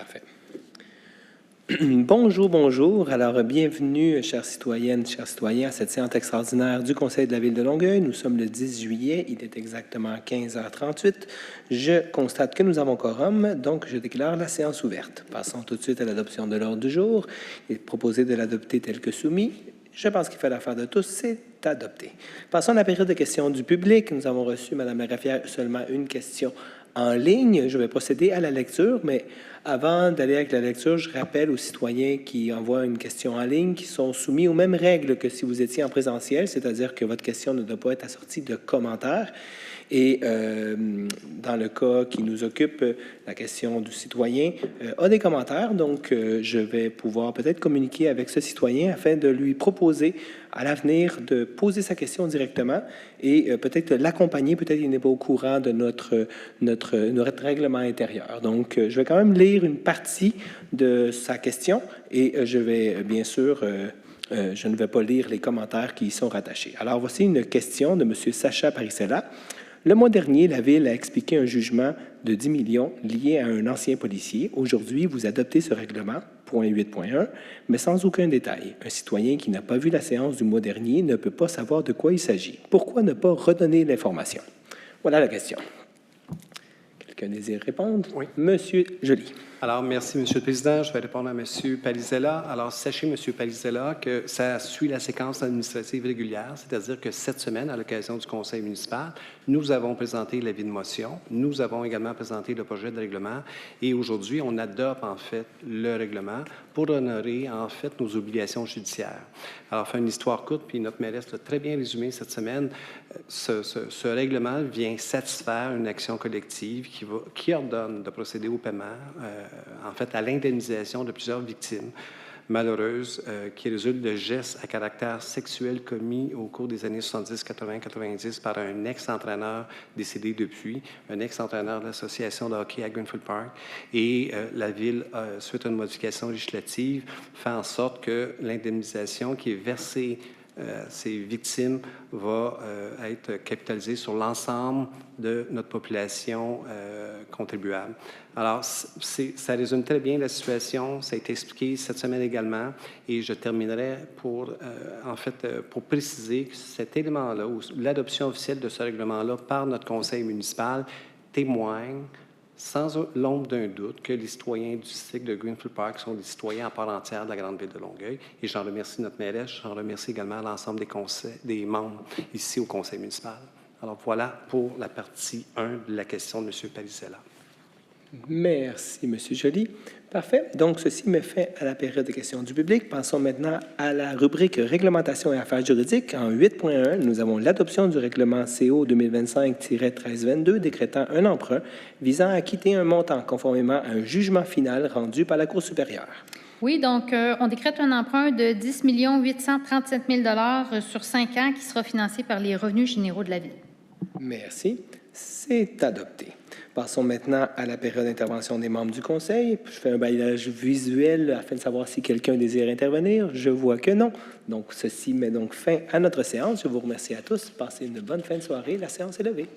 Parfait. Bonjour, bonjour. Alors, bienvenue, chères citoyennes, chers citoyens, à cette séance extraordinaire du Conseil de la Ville de Longueuil. Nous sommes le 10 juillet, il est exactement 15h38. Je constate que nous avons quorum, donc je déclare la séance ouverte. Passons tout de suite à l'adoption de l'ordre du jour. Il est proposé de l'adopter tel que soumis. Je pense qu'il fait l'affaire de tous, c'est adopté. Passons à la période de questions du public. Nous avons reçu, Mme la greffière, seulement une question en ligne. Je vais procéder à la lecture, mais avant d'aller avec la lecture, je rappelle aux citoyens qui envoient une question en ligne qu'ils sont soumis aux mêmes règles que si vous étiez en présentiel, c'est-à-dire que votre question ne doit pas être assortie de commentaires. Et dans le cas qui nous occupe, la question du citoyen a des commentaires, donc je vais pouvoir peut-être communiquer avec ce citoyen afin de lui proposer à l'avenir de poser sa question directement et peut-être l'accompagner, peut-être il n'est pas au courant de notre règlement intérieur. Donc, je vais quand même lire une partie de sa question et je vais, bien sûr, je ne vais pas lire les commentaires qui y sont rattachés. Alors, voici une question de M. Sacha Parisella. Le mois dernier, la Ville a expliqué un jugement de 10 millions lié à un ancien policier. Aujourd'hui, vous adoptez ce règlement, point 8.1, mais sans aucun détail. Un citoyen qui n'a pas vu la séance du mois dernier ne peut pas savoir de quoi il s'agit. Pourquoi ne pas redonner l'information? Voilà la question. Quelqu'un désire répondre? Oui. Monsieur Joly. Alors, merci, Monsieur le Président. Je vais répondre à Monsieur Parisella. Alors, sachez, Monsieur Parisella, que ça suit la séquence administrative régulière, c'est-à-dire que cette semaine, à l'occasion du Conseil municipal, nous avons présenté l'avis de motion, nous avons également présenté le projet de règlement et aujourd'hui, on adopte en fait le règlement pour honorer en fait nos obligations judiciaires. Alors, faire une histoire courte, puis notre mairesse l'a très bien résumé cette semaine, ce règlement vient satisfaire une action collective qui ordonne de procéder au paiement, en fait, à l'indemnisation de plusieurs victimes malheureuses qui résultent de gestes à caractère sexuel commis au cours des années 70, 80, 90 par un ex-entraîneur décédé depuis, un ex-entraîneur de l'association de hockey à Greenfield Park. Et la Ville, suite à une modification législative, fait en sorte que l'indemnisation qui est versée ces victimes va être capitalisée sur l'ensemble de notre population contribuable. Alors, ça résume très bien la situation. Ça a été expliqué cette semaine également. Et je terminerai pour préciser que cet élément-là, ou l'adoption officielle de ce règlement-là par notre conseil municipal, témoigne sans l'ombre d'un doute que les citoyens du district de Greenfield Park sont des citoyens à part entière de la grande ville de Longueuil. Et j'en remercie notre mairesse, j'en remercie également l'ensemble des membres ici au conseil municipal. Alors voilà pour la partie 1 de la question de M. Parisella. Merci, M. Joly. Parfait. Donc, ceci me fait à la période de questions du public. Passons maintenant à la rubrique Réglementation et affaires juridiques. En 8.1, nous avons l'adoption du règlement CO 2025-1322 décrétant un emprunt visant à acquitter un montant conformément à un jugement final rendu par la Cour supérieure. Oui, donc on décrète un emprunt de 10 837 000 sur 5 ans qui sera financé par les revenus généraux de la Ville. Merci. C'est adopté. Passons maintenant à la période d'intervention des membres du Conseil. Je fais un balayage visuel afin de savoir si quelqu'un désire intervenir. Je vois que non. Donc, ceci met donc fin à notre séance. Je vous remercie à tous. Passez une bonne fin de soirée. La séance est levée.